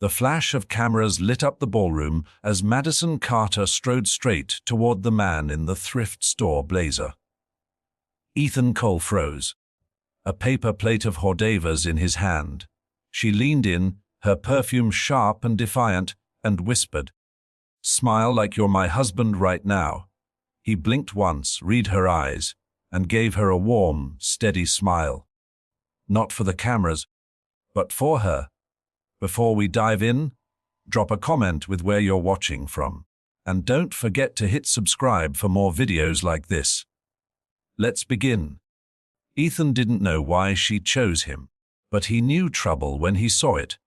The flash of cameras lit up the ballroom as Madison Carter strode straight toward the man in the thrift store blazer. Ethan Cole froze, a paper plate of hors d'oeuvres in his hand. She leaned in, her perfume sharp and defiant, and whispered, "Smile like you're my husband right now." He blinked once, read her eyes, and gave her a warm, steady smile. Not for the cameras, but for her. Before we dive in, drop a comment with where you're watching from. And don't forget to hit subscribe for more videos like this. Let's begin. Ethan didn't know why she chose him, but he knew trouble when he saw it.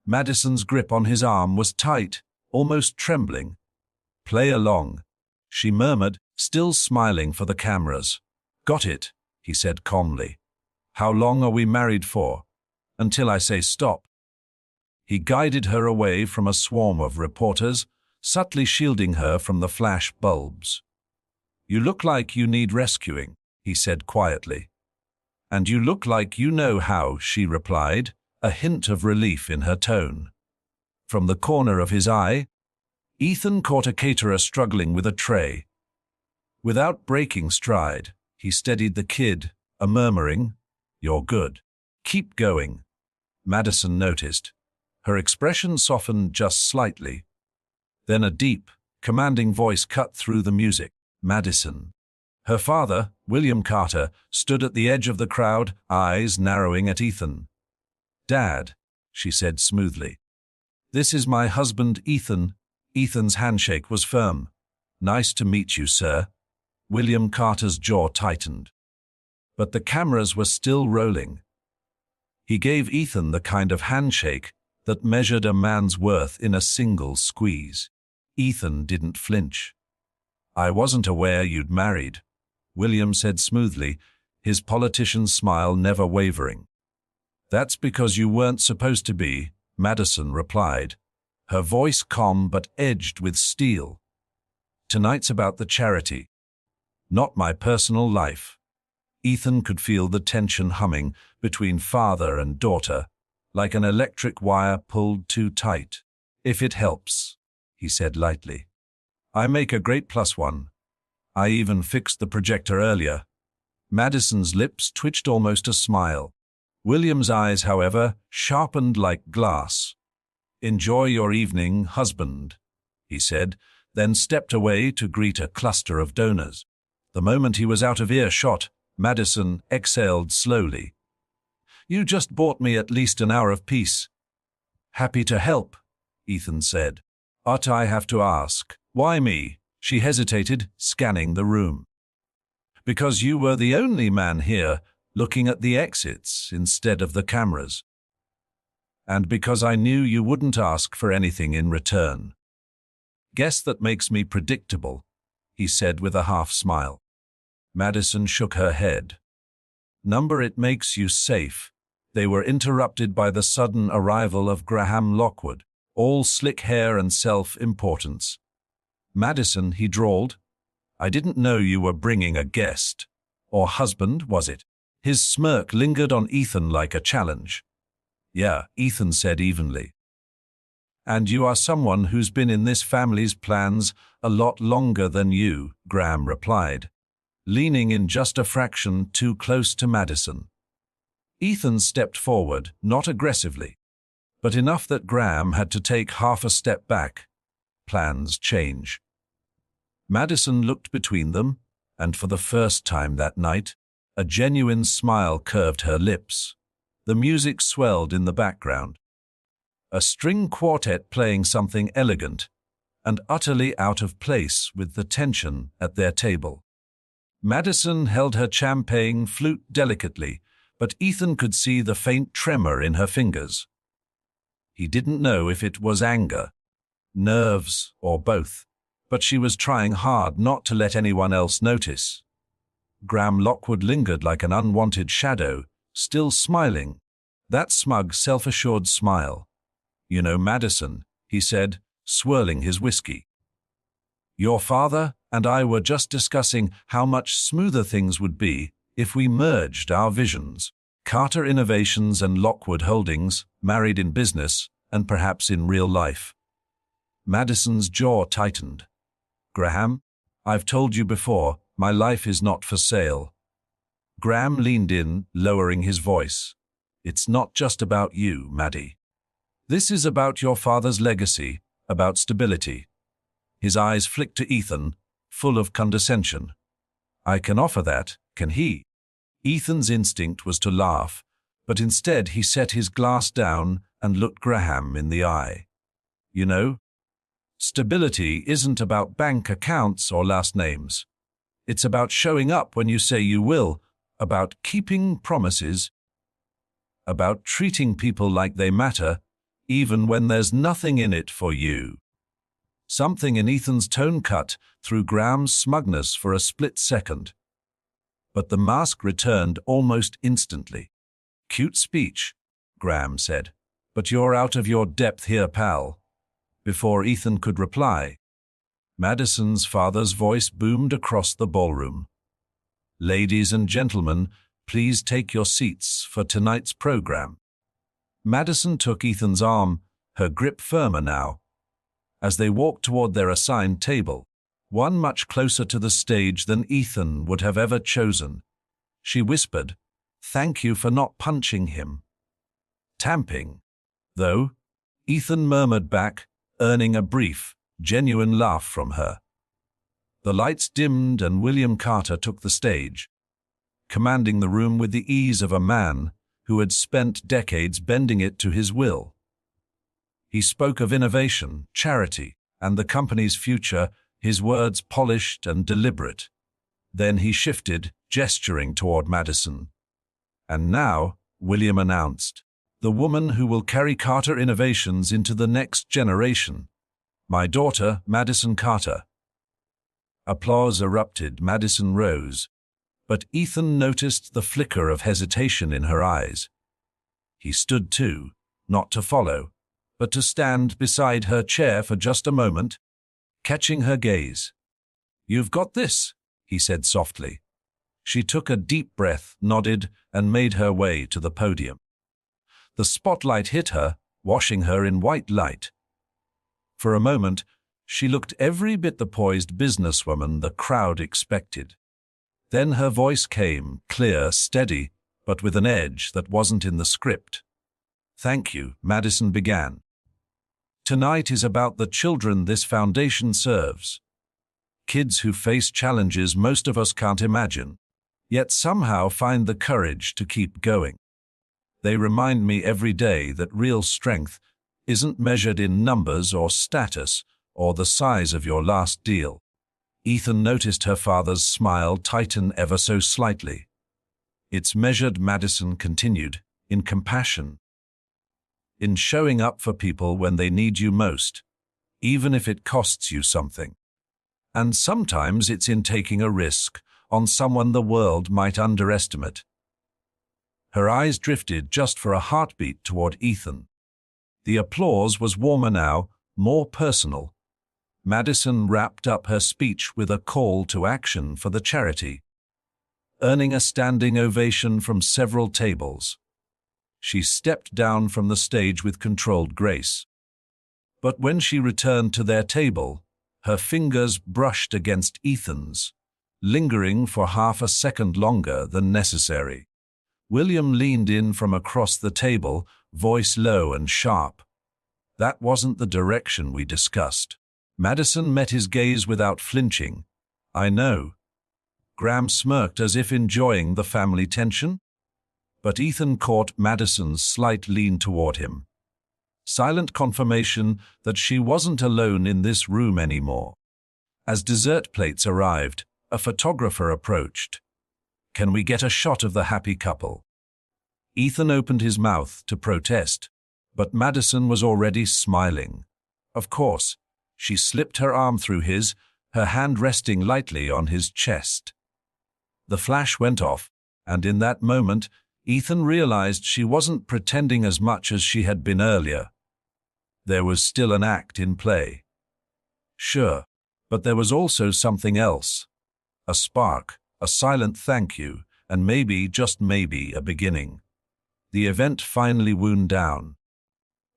Madison's grip on his arm was tight, almost trembling. "Play along," she murmured, still smiling for the cameras. "Got it," he said calmly. "How long are we married for?" "Until I say stop." He guided her away from a swarm of reporters, subtly shielding her from the flash bulbs. "You look like you need rescuing," he said quietly. "And you look like you know how," she replied, a hint of relief in her tone. From the corner of his eye, Ethan caught a caterer struggling with a tray. Without breaking stride, he steadied the kid, murmuring, "You're good. Keep going." Madison noticed. Her expression softened just slightly. Then a deep, commanding voice cut through the music. "Madison." Her father, William Carter, stood at the edge of the crowd, eyes narrowing at Ethan. "Dad," she said smoothly. "This is my husband, Ethan." Ethan's handshake was firm. "Nice to meet you, sir." William Carter's jaw tightened. But the cameras were still rolling. He gave Ethan the kind of handshake that measured a man's worth in a single squeeze. Ethan didn't flinch. "I wasn't aware you'd married," William said smoothly, his politician's smile never wavering. "That's because you weren't supposed to be," Madison replied, her voice calm but edged with steel. "Tonight's about the charity, not my personal life." Ethan could feel the tension humming between father and daughter, like an electric wire pulled too tight. "If it helps," he said lightly. "I make a great +1. I even fixed the projector earlier." Madison's lips twitched almost a smile. William's eyes, however, sharpened like glass. "Enjoy your evening, husband," he said, then stepped away to greet a cluster of donors. The moment he was out of earshot, Madison exhaled slowly. "You just bought me at least an hour of peace." "Happy to help," Ethan said. "But I have to ask, why me?" She hesitated, scanning the room. "Because you were the only man here, looking at the exits instead of the cameras. And because I knew you wouldn't ask for anything in return." "Guess that makes me predictable," he said with a half smile. Madison shook her head. "Number it makes you safe." They were interrupted by the sudden arrival of Graham Lockwood, all slick hair and self-importance. "Madison," he drawled, "I didn't know you were bringing a guest. Or husband, was it?" His smirk lingered on Ethan like a challenge. "Yeah," Ethan said evenly. "And you are someone who's been in this family's plans a lot longer than you," Graham replied, leaning in just a fraction too close to Madison. Ethan stepped forward, not aggressively, but enough that Graham had to take half a step back. Plans change. Madison looked between them, and for the first time that night, a genuine smile curved her lips. The music swelled in the background. A string quartet playing something elegant and utterly out of place with the tension at their table. Madison held her champagne flute delicately, but Ethan could see the faint tremor in her fingers. He didn't know if it was anger, nerves, or both, but she was trying hard not to let anyone else notice. Graham Lockwood lingered like an unwanted shadow, still smiling, that smug, self-assured smile. "You know, Madison," he said, swirling his whiskey. "Your father and I were just discussing how much smoother things would be if we merged our visions. Carter Innovations and Lockwood Holdings, married in business, and perhaps in real life. Madison's jaw tightened. Graham, I've told you before, my life is not for sale. Graham leaned in, lowering his voice. It's not just about you, Maddie. This is about your father's legacy, about stability. His eyes flicked to Ethan, full of condescension. I can offer that, can he? Ethan's instinct was to laugh, but instead he set his glass down and looked Graham in the eye. You know, stability isn't about bank accounts or last names. It's about showing up when you say you will, about keeping promises, about treating people like they matter, even when there's nothing in it for you. Something in Ethan's tone cut through Graham's smugness for a split second. But the mask returned almost instantly. Cute speech, Graham said, but you're out of your depth here, pal. Before Ethan could reply, Madison's father's voice boomed across the ballroom. Ladies and gentlemen, please take your seats for tonight's program. Madison took Ethan's arm, her grip firmer now. As they walked toward their assigned table, one much closer to the stage than Ethan would have ever chosen, she whispered, "Thank you for not punching him." Tamping, though, Ethan murmured back, earning a brief, genuine laugh from her. The lights dimmed and William Carter took the stage, commanding the room with the ease of a man who had spent decades bending it to his will. He spoke of innovation, charity, and the company's future, his words polished and deliberate. Then he shifted, gesturing toward Madison. And now, William announced, the woman who will carry Carter Innovations into the next generation. My daughter, Madison Carter. Applause erupted. Madison rose, but Ethan noticed the flicker of hesitation in her eyes. He stood too, not to follow, but to stand beside her chair for just a moment, catching her gaze. You've got this, he said softly. She took a deep breath, nodded, and made her way to the podium. The spotlight hit her, washing her in white light. For a moment, she looked every bit the poised businesswoman the crowd expected. Then her voice came, clear, steady, but with an edge that wasn't in the script. Thank you, Madison began. Tonight is about the children this foundation serves. Kids who face challenges most of us can't imagine, yet somehow find the courage to keep going. They remind me every day that real strength isn't measured in numbers or status or the size of your last deal. Ethan noticed her father's smile tighten ever so slightly. It's measured, Madison continued, in compassion. In showing up for people when they need you most, even if it costs you something. And sometimes it's in taking a risk on someone the world might underestimate. Her eyes drifted just for a heartbeat toward Ethan. The applause was warmer now, more personal. Madison wrapped up her speech with a call to action for the charity, earning a standing ovation from several tables. She stepped down from the stage with controlled grace. But when she returned to their table, her fingers brushed against Ethan's, lingering for half a second longer than necessary. William leaned in from across the table, voice low and sharp. That wasn't the direction we discussed. Madison met his gaze without flinching. I know. Graham smirked as if enjoying the family tension. But Ethan caught Madison's slight lean toward him. Silent confirmation that she wasn't alone in this room anymore. As dessert plates arrived, a photographer approached. Can we get a shot of the happy couple? Ethan opened his mouth to protest, but Madison was already smiling. Of course, she slipped her arm through his, her hand resting lightly on his chest. The flash went off, and in that moment, Ethan realized she wasn't pretending as much as she had been earlier. There was still an act in play. Sure, but there was also something else. A spark, a silent thank you, and maybe, just maybe, a beginning. The event finally wound down.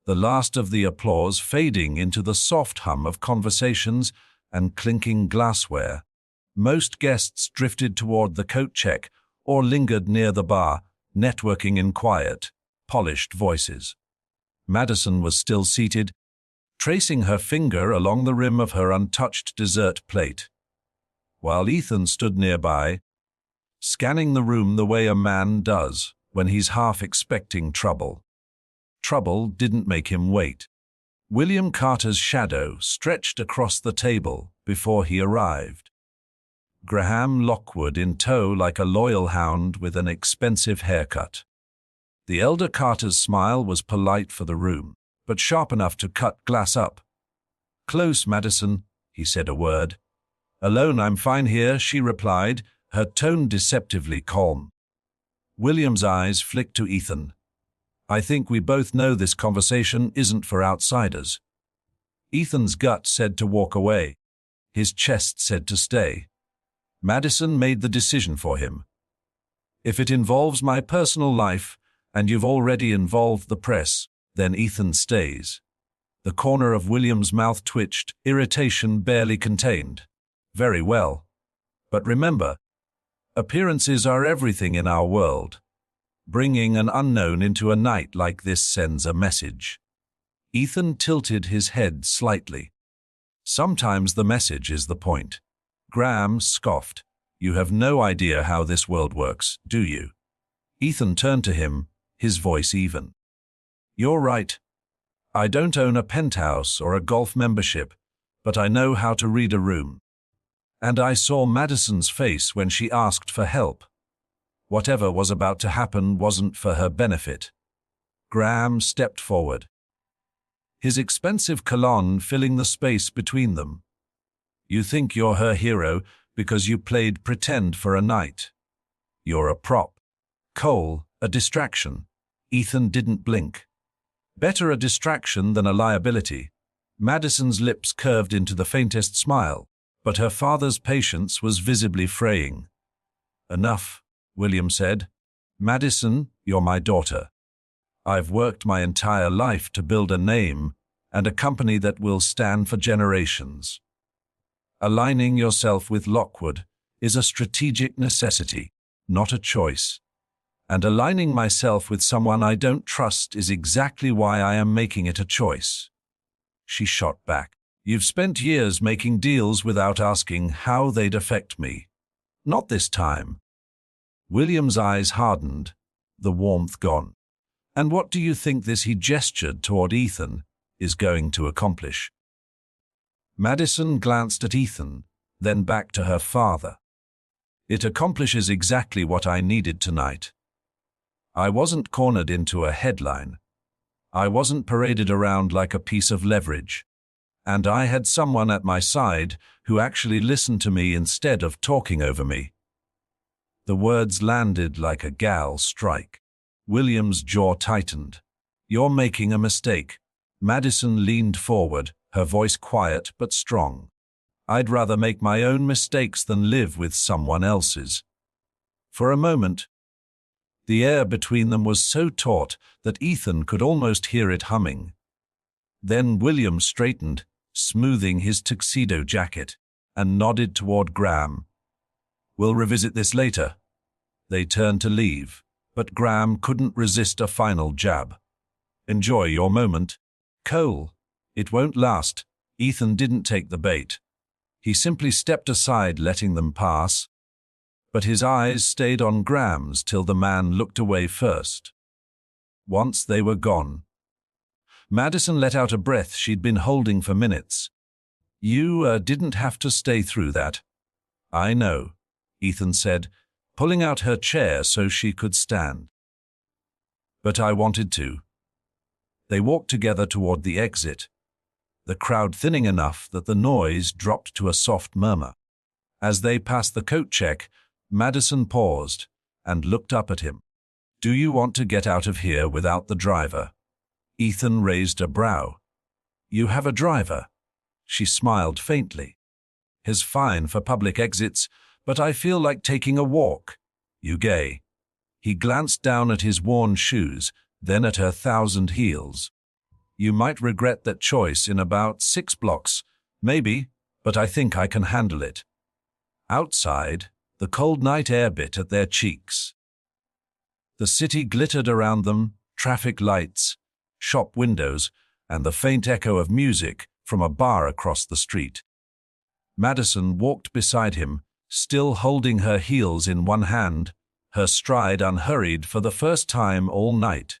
the last of the applause fading into the soft hum of conversations and clinking glassware. Most guests drifted toward the coat check or lingered near the bar, networking in quiet, polished voices. Madison was still seated, tracing her finger along the rim of her untouched dessert plate, while Ethan stood nearby, scanning the room the way a man does when he's half expecting trouble. Trouble didn't make him wait. William Carter's shadow stretched across the table before he arrived. Graham Lockwood in tow like a loyal hound with an expensive haircut. The elder Carter's smile was polite for the room, but sharp enough to cut glass up. "Close, Madison," he said a word. "Alone, I'm fine here," she replied, her tone deceptively calm. William's eyes flicked to Ethan. "I think we both know this conversation isn't for outsiders." Ethan's gut said to walk away. His chest said to stay. Madison made the decision for him. "If it involves my personal life, and you've already involved the press, then Ethan stays." The corner of William's mouth twitched, irritation barely contained. "Very well. But remember, appearances are everything in our world. Bringing an unknown into a night like this sends a message." Ethan tilted his head slightly. "Sometimes the message is the point." Graham scoffed. "You have no idea how this world works, do you?" Ethan turned to him, his voice even. "You're right. I don't own a penthouse or a golf membership, but I know how to read a room. And I saw Madison's face when she asked for help. Whatever was about to happen wasn't for her benefit." Graham stepped forward, his expensive cologne filling the space between them. "You think you're her hero because you played pretend for a night. You're a prop. Cole, a distraction." Ethan didn't blink. Better a distraction than a liability. Madison's lips curved into the faintest smile, but her father's patience was visibly fraying. "Enough," William said. "Madison, you're my daughter. I've worked my entire life to build a name and a company that will stand for generations. Aligning yourself with Lockwood is a strategic necessity, not a choice. And aligning myself with someone I don't trust is exactly why I am making it a choice." She shot back. "You've spent years making deals without asking how they'd affect me. Not this time." William's eyes hardened, the warmth gone. "And what do you think this," he gestured toward Ethan, "is going to accomplish?" Madison glanced at Ethan, then back to her father. "It accomplishes exactly what I needed tonight. I wasn't cornered into a headline. I wasn't paraded around like a piece of leverage. And I had someone at my side who actually listened to me instead of talking over me." The words landed like a gal strike. William's jaw tightened. "You're making a mistake." Madison leaned forward, her voice quiet but strong. "I'd rather make my own mistakes than live with someone else's." For a moment, the air between them was so taut that Ethan could almost hear it humming. Then William straightened, smoothing his tuxedo jacket, and nodded toward Graham. "We'll revisit this later." They turned to leave, but Graham couldn't resist a final jab. "Enjoy your moment." "Cole, it won't last." Ethan didn't take the bait. He simply stepped aside, letting them pass. But his eyes stayed on Graham's till the man looked away first. Once they were gone, Madison let out a breath she'd been holding for minutes. "You didn't have to stay through that." "I know," Ethan said, pulling out her chair so she could stand. "But I wanted to." They walked together toward the exit, the crowd thinning enough that the noise dropped to a soft murmur. As they passed the coat check, Madison paused and looked up at him. "Do you want to get out of here without the driver?" Ethan raised a brow. "You have a driver?" She smiled faintly. "He's fine for public exits, but I feel like taking a walk." "You gay?" He glanced down at his worn shoes, then at her 1,000 heels. You might regret that choice in about 6 blocks, maybe, but I think I can handle it. Outside, the cold night air bit at their cheeks. The city glittered around them, traffic lights, shop windows, and the faint echo of music from a bar across the street. Madison walked beside him, still holding her heels in one hand, her stride unhurried for the first time all night.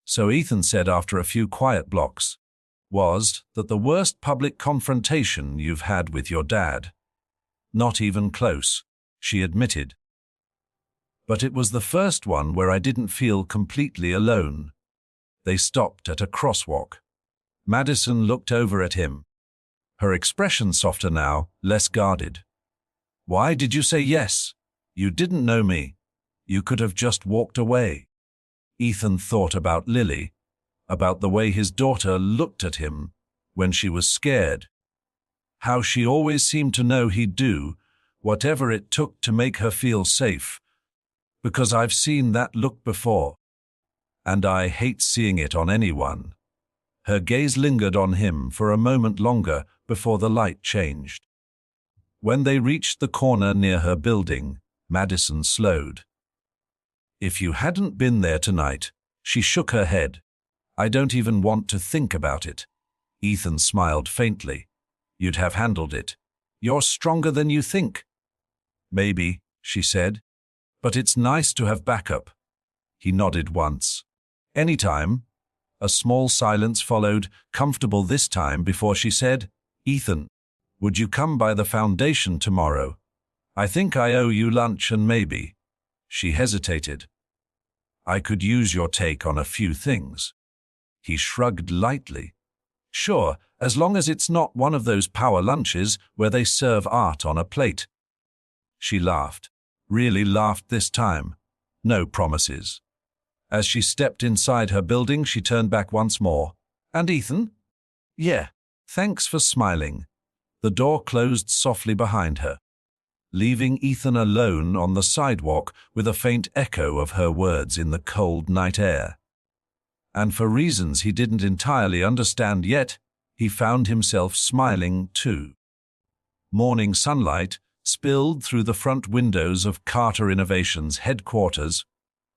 So Ethan said after a few quiet blocks, "Was that the worst public confrontation you've had with your dad?" "Not even close," she admitted. "But it was the first one where I didn't feel completely alone." They stopped at a crosswalk. Madison looked over at him. Her expression softer now, less guarded. "Why did you say yes? You didn't know me. You could have just walked away." Ethan thought about Lily, about the way his daughter looked at him when she was scared. How she always seemed to know he'd do whatever it took to make her feel safe. "Because I've seen that look before. And I hate seeing it on anyone." Her gaze lingered on him for a moment longer before the light changed. When they reached the corner near her building, Madison slowed. "If you hadn't been there tonight," she shook her head. "I don't even want to think about it." Ethan smiled faintly. "You'd have handled it. You're stronger than you think." "Maybe," she said. "But it's nice to have backup." He nodded once. "Anytime." A small silence followed, comfortable this time, before she said, "Ethan, would you come by the foundation tomorrow? I think I owe you lunch and maybe—" She hesitated. "I could use your take on a few things." He shrugged lightly. "Sure, as long as it's not one of those power lunches where they serve art on a plate." She laughed. Really laughed this time. No promises. As she stepped inside her building, she turned back once more. "And Ethan?" "Yeah, thanks for smiling." The door closed softly behind her, leaving Ethan alone on the sidewalk with a faint echo of her words in the cold night air. And for reasons he didn't entirely understand yet, he found himself smiling too. Morning sunlight spilled through the front windows of Carter Innovations headquarters,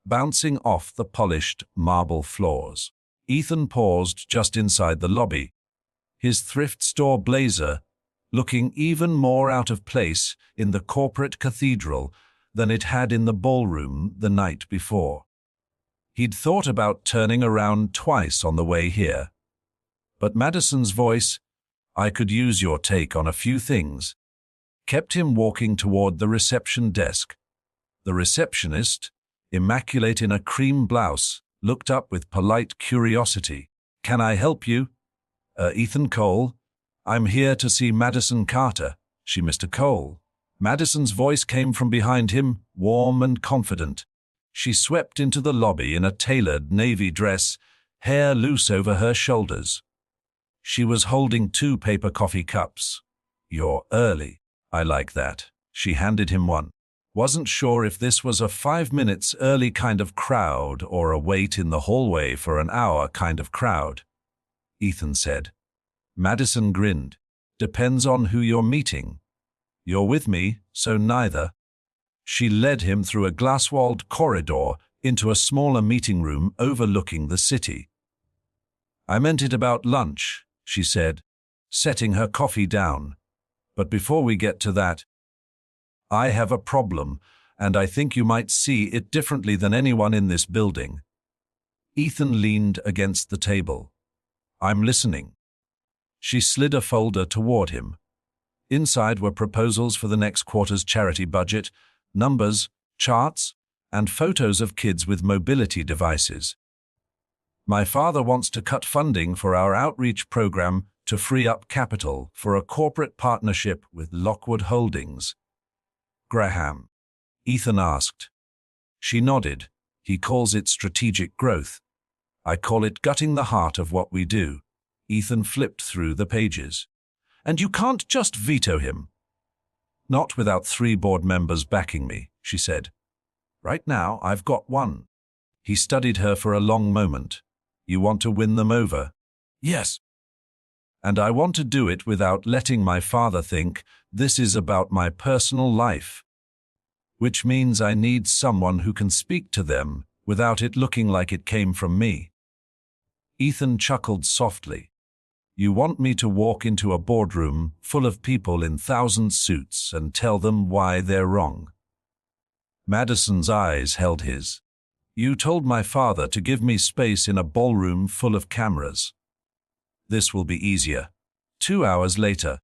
bouncing off the polished marble floors. Ethan paused just inside the lobby, his thrift store blazer looking even more out of place in the corporate cathedral than it had in the ballroom the night before. He'd thought about turning around twice on the way here. But Madison's voice, "I could use your take on a few things," kept him walking toward the reception desk. The receptionist, immaculate in a cream blouse, looked up with polite curiosity. "Can I help you?" Ethan Cole. "I'm here to see Madison Carter." "She, Mr. Cole." Madison's voice came from behind him, warm and confident. She swept into the lobby in a tailored navy dress, hair loose over her shoulders. She was holding 2 paper coffee cups. "You're early. I like that." She handed him one. Wasn't sure if this was a 5 minutes early kind of crowd or a wait in the hallway for an hour kind of crowd. Ethan said. Madison grinned. "Depends on who you're meeting. You're with me, so neither." She led him through a glass-walled corridor into a smaller meeting room overlooking the city. "I meant it about lunch," she said, setting her coffee down. "But before we get to that, I have a problem, and I think you might see it differently than anyone in this building." Ethan leaned against the table. "I'm listening." She slid a folder toward him. Inside were proposals for the next quarter's charity budget, numbers, charts, and photos of kids with mobility devices. "My father wants to cut funding for our outreach program to free up capital for a corporate partnership with Lockwood Holdings." "Graham?" Ethan asked. She nodded. "He calls it strategic growth. I call it gutting the heart of what we do." Ethan flipped through the pages. "And you can't just veto him." "Not without 3 board members backing me," she said. "Right now, I've got 1. He studied her for a long moment. "You want to win them over?" Yes. And I want to do it without letting my father think this is about my personal life, which means I need someone who can speak to them without it looking like it came from me. Ethan chuckled softly. You want me to walk into a boardroom full of people in thousand suits and tell them why they're wrong? Madison's eyes held his. You told my father to give me space in a ballroom full of cameras. This will be easier. 2 hours later,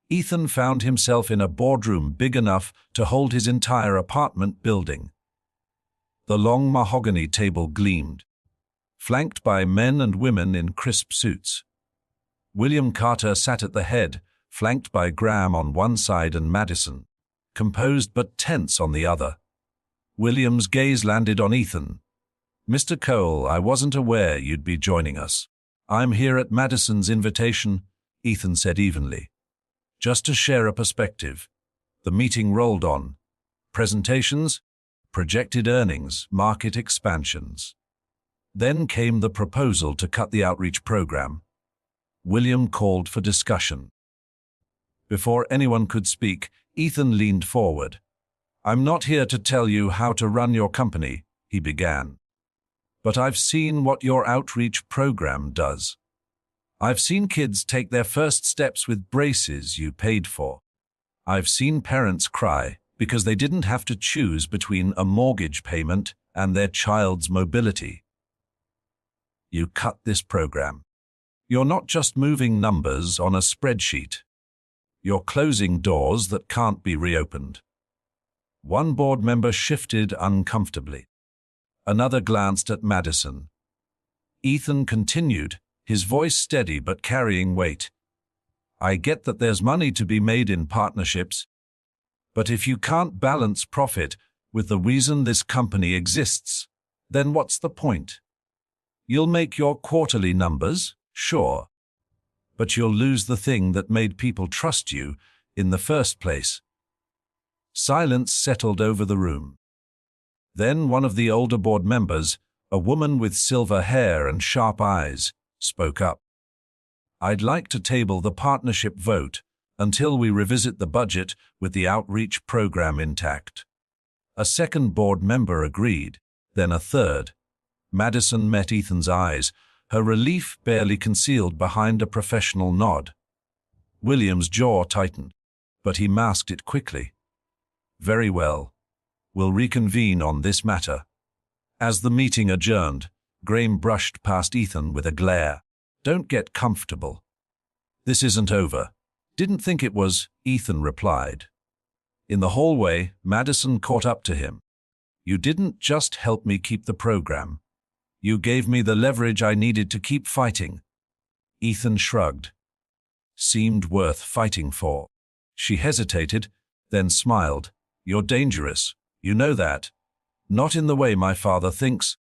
Ethan found himself in a boardroom big enough to hold his entire apartment building. The long mahogany table gleamed, flanked by men and women in crisp suits. William Carter sat at the head, flanked by Graham on one side and Madison, composed but tense on the other. William's gaze landed on Ethan. Mr. Cole, I wasn't aware you'd be joining us. I'm here at Madison's invitation, Ethan said evenly. Just to share a perspective. The meeting rolled on. Presentations, projected earnings, market expansions. Then came the proposal to cut the outreach program. William called for discussion. Before anyone could speak, Ethan leaned forward. I'm not here to tell you how to run your company, he began. But I've seen what your outreach program does. I've seen kids take their first steps with braces you paid for. I've seen parents cry because they didn't have to choose between a mortgage payment and their child's mobility. You cut this program. You're not just moving numbers on a spreadsheet. You're closing doors that can't be reopened. One board member shifted uncomfortably. Another glanced at Madison. Ethan continued, his voice steady but carrying weight. I get that there's money to be made in partnerships, but if you can't balance profit with the reason this company exists, then what's the point? You'll make your quarterly numbers, sure, but you'll lose the thing that made people trust you in the first place. Silence settled over the room. Then one of the older board members, a woman with silver hair and sharp eyes, spoke up. I'd like to table the partnership vote until we revisit the budget with the outreach program intact. A second board member agreed, then a third. Madison met Ethan's eyes, her relief barely concealed behind a professional nod. William's jaw tightened, but he masked it quickly. Very well. We'll reconvene on this matter. As the meeting adjourned, Graham brushed past Ethan with a glare. Don't get comfortable. This isn't over. Didn't think it was, Ethan replied. In the hallway, Madison caught up to him. You didn't just help me keep the program. You gave me the leverage I needed to keep fighting. Ethan shrugged. Seemed worth fighting for. She hesitated, then smiled. You're dangerous. You know that. Not in the way my father thinks,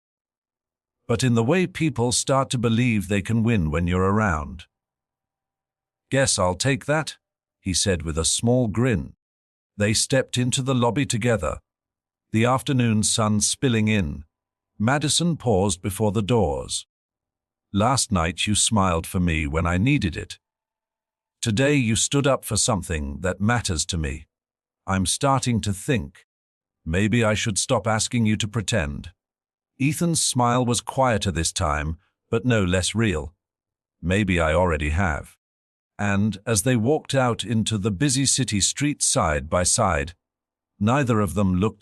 but in the way people start to believe they can win when you're around. Guess I'll take that, he said with a small grin. They stepped into the lobby together, the afternoon sun spilling in. Madison paused before the doors. Last night you smiled for me when I needed it. Today you stood up for something that matters to me. I'm starting to think. Maybe I should stop asking you to pretend. Ethan's smile was quieter this time, but no less real. Maybe I already have. And as they walked out into the busy city streets side by side, neither of them looked